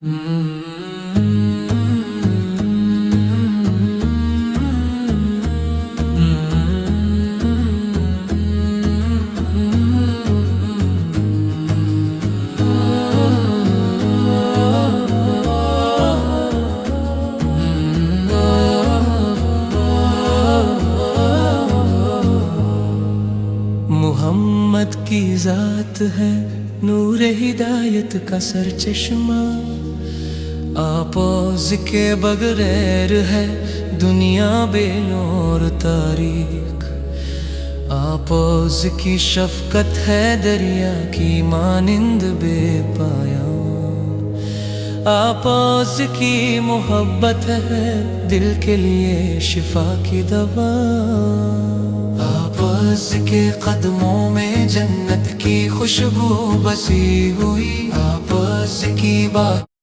محمد کی ذات ہے نور ہدایت کا سر چشمہ، آپوز کے بغیر ہے دنیا بے نور تاریک، آپوز کی شفقت ہے دریا کی مانند بے پایاں، آپوز کی محبت ہے دل کے لیے شفا کی دوا، آپوز کے قدموں میں جنت کی خوشبو بسی ہوئی، آپوز کی بات